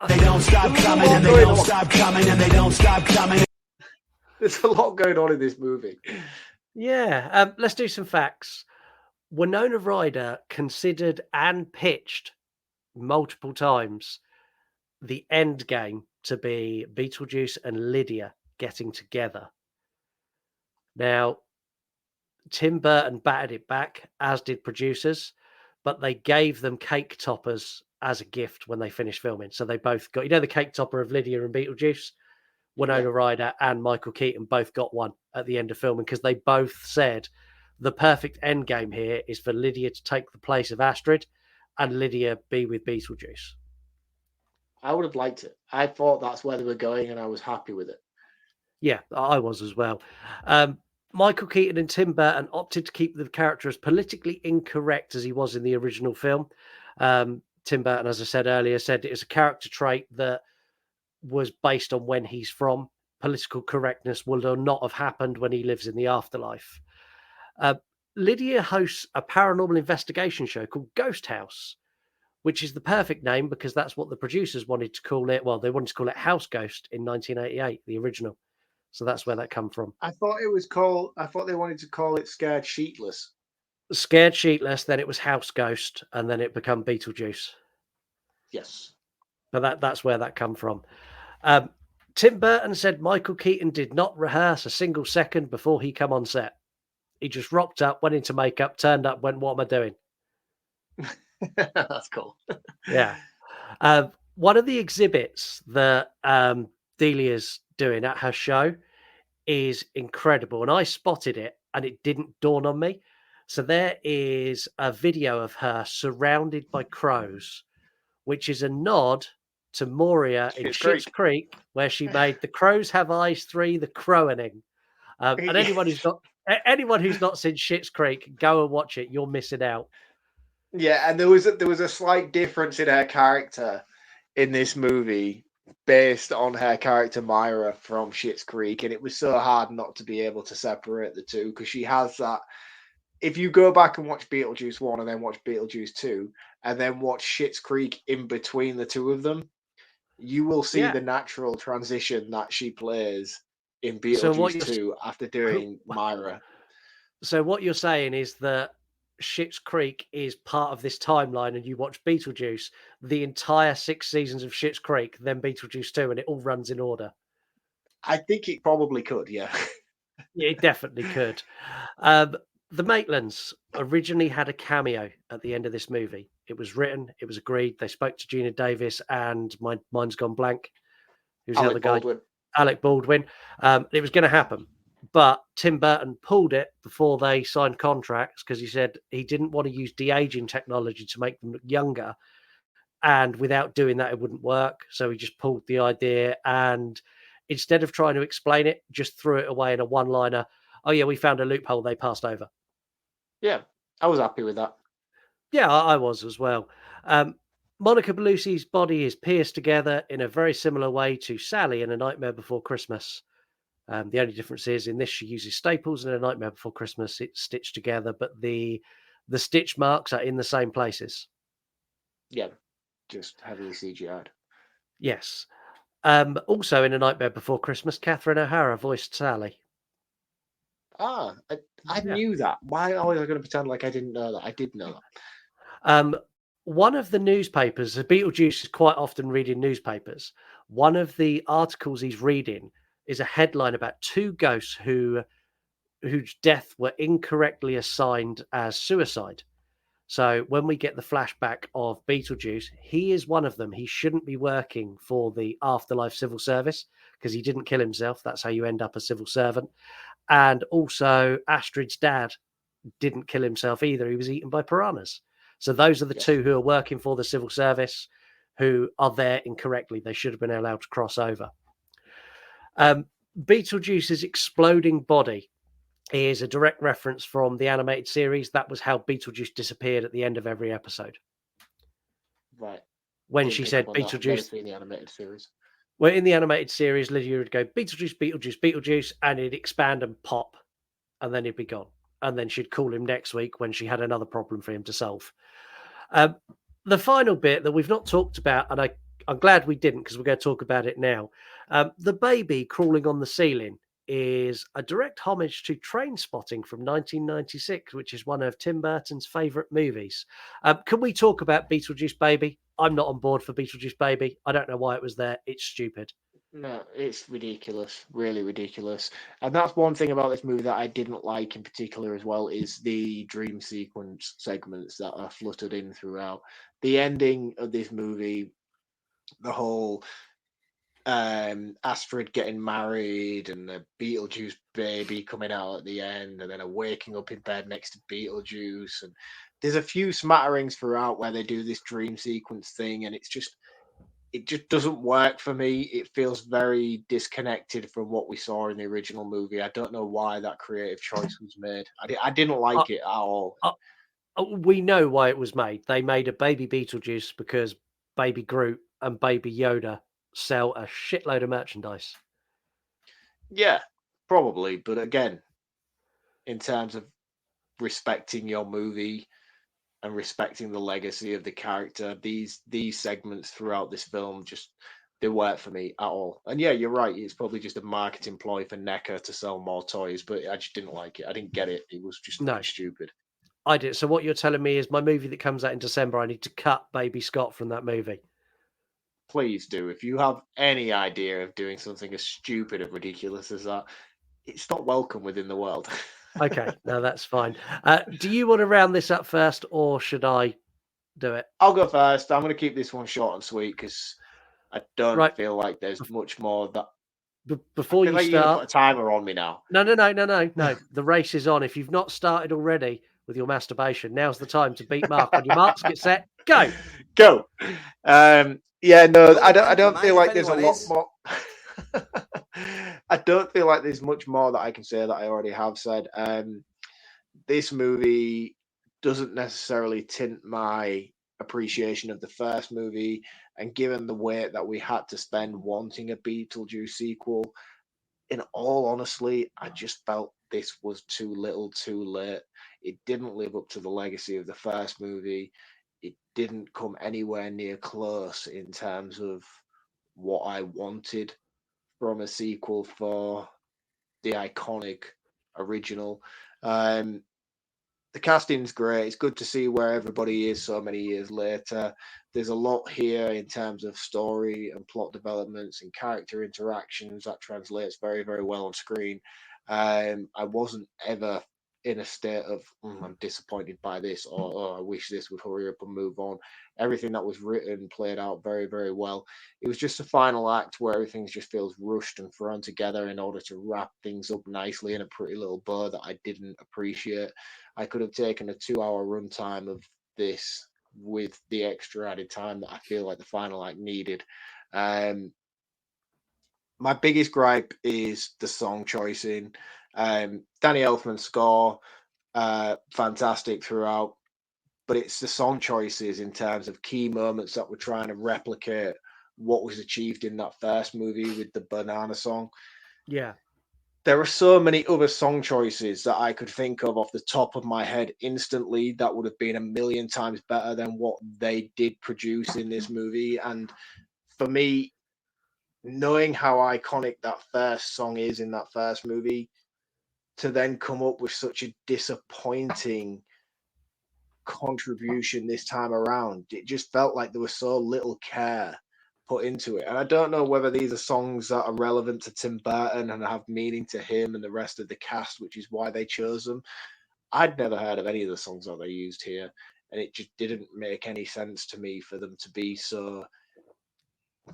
They don't stop coming and they don't stop coming and they don't stop coming. There's a lot going on in this movie. Yeah, let's do some facts. Winona Ryder considered and pitched multiple times the end game to be Beetlejuice and Lydia getting together. Now, Tim Burton batted it back, as did producers, but they gave them cake toppers as a gift when they finished filming. So they both got, the cake topper of Lydia and Beetlejuice? Winona Ryder and Michael Keaton both got one at the end of filming because they both said the perfect end game here is for Lydia to take the place of Astrid and Lydia be with Beetlejuice. I would have liked it. I thought that's where they were going and I was happy with it. Yeah, I was as well. Michael Keaton and Tim Burton opted to keep the character as politically incorrect as he was in the original film. Tim Burton, as I said earlier, said it was a character trait that was based on when he's from. Political correctness will not have happened when he lives in the afterlife. Lydia hosts a paranormal investigation show called Ghost House, which is the perfect name because that's what the producers wanted to call it. Well, they wanted to call it House Ghost in 1988, the original. So that's where that come from. I thought they wanted to call it Scared Sheetless. Scared Sheetless, then it was House Ghost, and then it became Beetlejuice. Yes. But that's where that come from. Tim Burton said Michael Keaton did not rehearse a single second before he come on set. He just rocked up, went into makeup, turned up, went, "What am I doing?" That's cool. Yeah. One of the exhibits that Delia's doing at her show is incredible. And I spotted it and it didn't dawn on me. So there is a video of her surrounded by crows, which is a nod to Moria in Schitt's Creek, where she made The Crows Have Eyes 3, The Crowaning. And anyone who's not seen Schitt's Creek, go and watch it. You're missing out. Yeah, and there was a slight difference in her character in this movie based on her character Myra from Schitt's Creek, and it was so hard not to be able to separate the two because she has that. If you go back and watch Beetlejuice 1 and then watch Beetlejuice 2 and then watch Schitt's Creek in between the two of them, you will see the natural transition that she plays in Beetlejuice 2 after doing Myra. So what you're saying is that Schitt's Creek is part of this timeline and you watch Beetlejuice, the entire 6 seasons of Schitt's Creek, then Beetlejuice 2, and it all runs in order. I think it probably could, yeah. Yeah, it definitely could. The Maitlands originally had a cameo at the end of this movie. It was written, it was agreed. They spoke to Gina Davis and mine's gone blank. Who's the other guy? Alec Baldwin. It was going to happen. But Tim Burton pulled it before they signed contracts because he said he didn't want to use de-aging technology to make them look younger. And without doing that, it wouldn't work. So he just pulled the idea and instead of trying to explain it, just threw it away in a one-liner. Oh, yeah, we found a loophole they passed over. Yeah, I was happy with that. Yeah, I was as well. Monica Bellucci's body is pierced together in a very similar way to Sally in A Nightmare Before Christmas. The only difference is in this she uses staples, and A Nightmare Before Christmas it's stitched together, but the stitch marks are in the same places. Yeah, just heavily CGI'd. Yes. Also in A Nightmare Before Christmas, Catherine O'Hara voiced Sally. I knew that. Why was I going to pretend like I didn't know that? I did know that. One of the newspapers, Beetlejuice is quite often reading newspapers. One of the articles he's reading is a headline about 2 ghosts whose death were incorrectly assigned as suicide. So when we get the flashback of Beetlejuice, he is one of them. He shouldn't be working for the Afterlife Civil Service because he didn't kill himself. That's how you end up a civil servant. And also Astrid's dad didn't kill himself either. He was eaten by piranhas. So those are the 2 who are working for the civil service who are there incorrectly. They should have been allowed to cross over. Beetlejuice's exploding body is a direct reference from the animated series. That was how Beetlejuice disappeared at the end of every episode. Right. When she said Beetlejuice. In the animated series. Well, in the animated series, Lydia would go, Beetlejuice, Beetlejuice, Beetlejuice, and it'd expand and pop, and then he'd be gone. And then she'd call him next week when she had another problem for him to solve. The final bit that we've not talked about, and I'm glad we didn't because we're going to talk about it now. The baby crawling on the ceiling is a direct homage to Train Spotting from 1996, which is one of Tim Burton's favourite movies. Can we talk about Beetlejuice Baby? I'm not on board for Beetlejuice Baby. I don't know why it was there. It's stupid. No, it's ridiculous, really ridiculous. And that's one thing about this movie that I didn't like in particular as well is the dream sequence segments that are fluttered in throughout. The ending of this movie, the whole Astrid getting married and the Beetlejuice baby coming out at the end, and then a waking up in bed next to Beetlejuice. And there's a few smatterings throughout where they do this dream sequence thing, and it just doesn't work for me. It feels very disconnected from what we saw in the original movie. I don't know why that creative choice was made. I didn't like it at all. We know why it was made. They made a baby Beetlejuice because Baby Groot and Baby Yoda sell a shitload of merchandise. Yeah, probably. But again, in terms of respecting your movie and respecting the legacy of the character, these segments throughout this film just they work for me at all. And yeah, you're right. It's probably just a marketing ploy for NECA to sell more toys, but I just didn't like it. I didn't get it. It was just No. stupid. I did. So what you're telling me is my movie that comes out in December, I need to cut Baby Scott from that movie. Please do. If you have any idea of doing something as stupid and ridiculous as that, it's not welcome within the world. Okay, no, that's fine. Do you want to round this up first, or should I do it? I'll go first. I'm going to keep this one short and sweet because I don't feel like there's much more that. Before you like start, you're gonna put a timer on me now. No. The race is on. If you've not started already with your masturbation, now's the time to beat Mark. On your marks, get set, go. Go. Yeah, no, I don't feel like there's a lot more. I don't feel like there's much more that I can say that I already have said. This movie doesn't necessarily tint my appreciation of the first movie, and given the weight that we had to spend wanting a Beetlejuice sequel, in all honesty, I just felt this was too little, too late. It didn't live up to the legacy of the first movie. It didn't come anywhere near close in terms of what I wanted from a sequel for the iconic original. The casting's great. It's good to see where everybody is so many years later. There's a lot here in terms of story and plot developments and character interactions that translates very, very well on screen. I wasn't ever in a state of I'm disappointed by this or I wish this would hurry up and move on. Everything that was written played out very, very well. It was just a final act where everything just feels rushed and thrown together in order to wrap things up nicely in a pretty little bow that I didn't appreciate. I could have taken a 2-hour runtime of this with the extra added time that I feel like the final act needed. My biggest gripe is the song choicing. Danny Elfman's score, fantastic throughout, but it's the song choices in terms of key moments that we're trying to replicate what was achieved in that first movie with the banana song. Yeah. There are so many other song choices that I could think of off the top of my head instantly that would have been a million times better than what they did produce in this movie. And for me, knowing how iconic that first song is in that first movie, to then come up with such a disappointing contribution this time around, it just felt like there was so little care put into it. And I don't know whether these are songs that are relevant to Tim Burton and have meaning to him and the rest of the cast, which is why they chose them. I'd never heard of any of the songs that they used here, and it just didn't make any sense to me for them to be so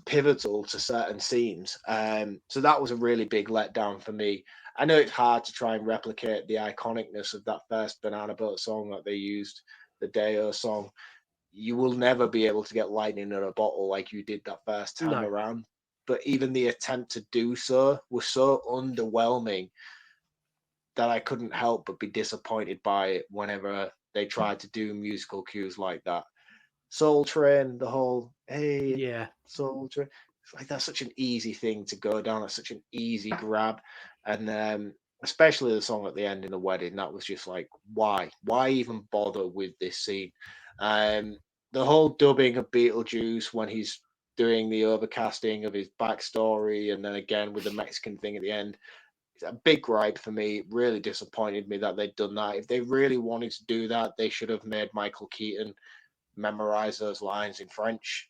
pivotal to certain scenes. So that was a really big letdown for me. I know it's hard to try and replicate the iconicness of that first Banana Boat song that they used, the Deo song. You will never be able to get lightning in a bottle like you did that first time around. But even the attempt to do so was so underwhelming that I couldn't help but be disappointed by it whenever they tried to do musical cues like that. Soul Train, the whole Soul Train. It's like that's such an easy thing to go down. That's such an easy grab, and especially the song at the end in the wedding. That was just like, why even bother with this scene? The whole dubbing of Beetlejuice when he's doing the overcasting of his backstory, and then again with the Mexican thing at the end. It's a big gripe for me. It really disappointed me that they'd done that. If they really wanted to do that, they should have made Michael Keaton memorize those lines in French.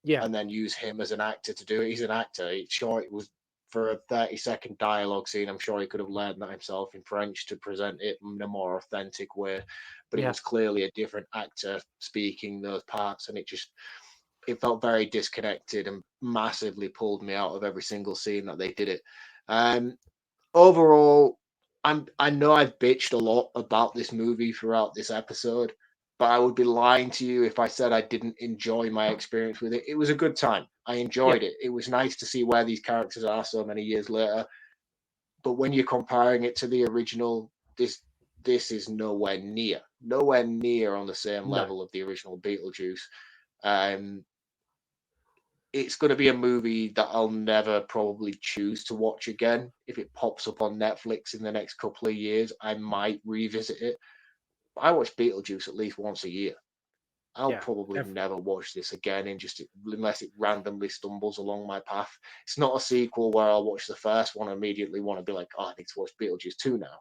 Yeah. And then use him as an actor to do it. He's an actor. Sure, it was for a 30-second dialogue scene. I'm sure he could have learned that himself in French to present it in a more authentic way. But it was clearly a different actor speaking those parts, and it felt very disconnected and massively pulled me out of every single scene that they did it. Overall, I know I've bitched a lot about this movie throughout this episode, but I would be lying to you if I said I didn't enjoy my experience with it. It was a good time. I enjoyed it. It was nice to see where these characters are so many years later. But when you're comparing it to the original, this is nowhere near on the same level of the original Beetlejuice. It's going to be a movie that I'll never probably choose to watch again. If it pops up on Netflix in the next couple of years, I might revisit it. I watch Beetlejuice at least once a year. I'll probably never watch this again, unless it randomly stumbles along my path. It's not a sequel where I'll watch the first one and immediately want to be like, oh, I need to watch Beetlejuice 2 now.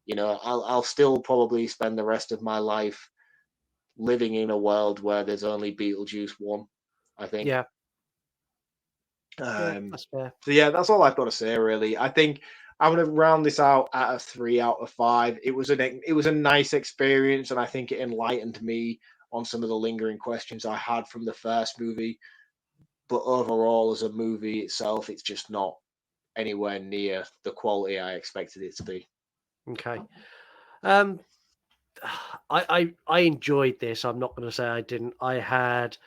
You know, I'll still probably spend the rest of my life living in a world where there's only Beetlejuice 1, I think. Yeah. That's fair. So yeah, that's all I've got to say, really. I think I'm going to round this out at a 3 out of 5. It was a nice experience, and I think it enlightened me on some of the lingering questions I had from the first movie. But overall, as a movie itself, it's just not anywhere near the quality I expected it to be. Okay. I enjoyed this. I'm not going to say I didn't. I had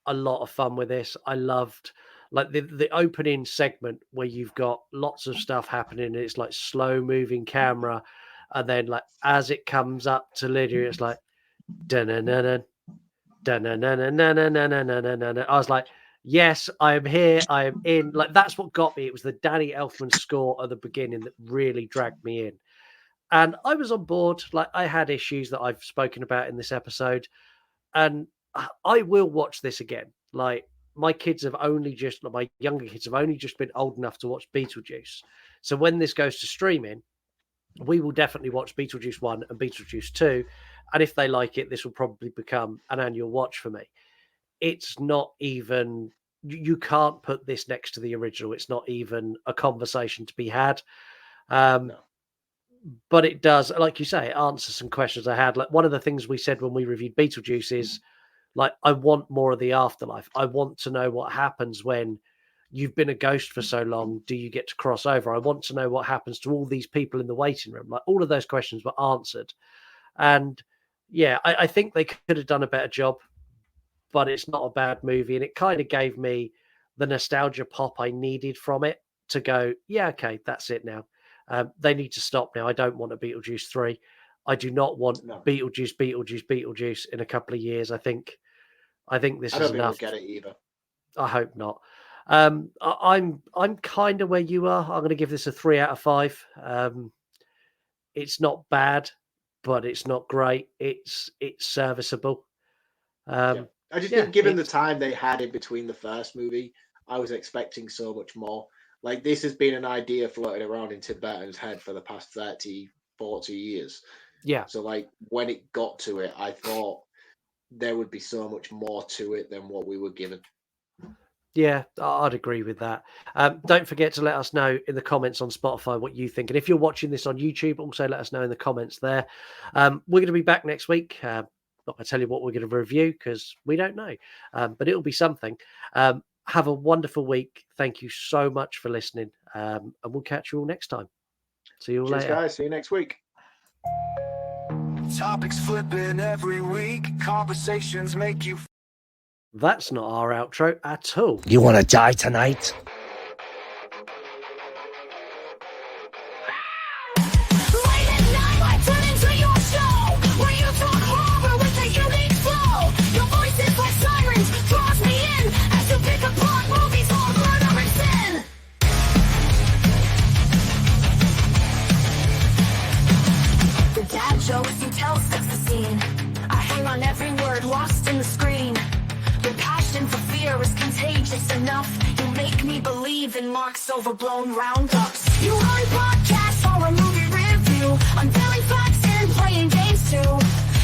a lot of fun with this. I loved like the opening segment where you've got lots of stuff happening. And it's like slow moving camera, and then like as it comes up to Lydia, it's like dun-dun-dun-dun, dun-dun-dun-dun-dun-dun-dun-dun-dun. I was like, yes, I am here. I am in. Like that's what got me. It was the Danny Elfman score at the beginning that really dragged me in. And I was on board. Like I had issues that I've spoken about in this episode, and I will watch this again. Like my younger kids have only just been old enough to watch Beetlejuice. So when this goes to streaming, we will definitely watch Beetlejuice 1 and Beetlejuice 2. And if they like it, this will probably become an annual watch for me. It's not even, you can't put this next to the original. It's not even a conversation to be had. No. But it does, like you say, it answers some questions I had. Like one of the things we said when we reviewed Beetlejuice is like, I want more of the afterlife. I want to know what happens when you've been a ghost for so long. Do you get to cross over? I want to know what happens to all these people in the waiting room. Like all of those questions were answered. And yeah, I think they could have done a better job, but it's not a bad movie. And it kind of gave me the nostalgia pop I needed from it to go, yeah, okay, that's it now. They need to stop now. I don't want a Beetlejuice 3. I do not want Beetlejuice in a couple of years. I think this is enough. I don't think we'll get it either. I hope not. I'm kind of where you are. I'm going to give this a 3 out of 5. It's not bad, but it's not great. It's serviceable. I just think given the time they had in between the first movie, I was expecting so much more. Like this has been an idea floated around in Tim Burton's head for the past 30, 40 years. Yeah. So like when it got to it, I thought there would be so much more to it than what we were given. Yeah, I'd agree with that. Don't forget to let us know in the comments on Spotify what you think. And if you're watching this on YouTube, also let us know in the comments there. We're going to be back next week. Not going to tell you what we're going to review because we don't know, but it'll be something. Have a wonderful week. Thank you so much for listening. And we'll catch you all next time. See you all later. Guys. See you next week. Topics flipping every week. Conversations make you. That's not our outro at all. You want to die tonight? Jokes and tells us the scene. I hang on every word lost in the screen. The passion passion for fear is contagious enough. You make me believe in Mark's overblown roundups. You run podcasts or a movie review, unveiling facts and playing games too.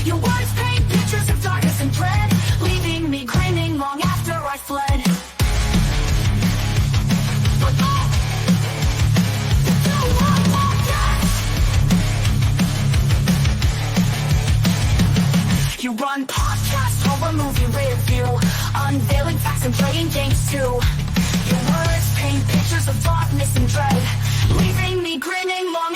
Your words paint pictures of darkness and dread, leaving me grinning long after I fled. You run podcasts or a movie review, unveiling facts and playing games too. Your words paint pictures of darkness and dread, leaving me grinning long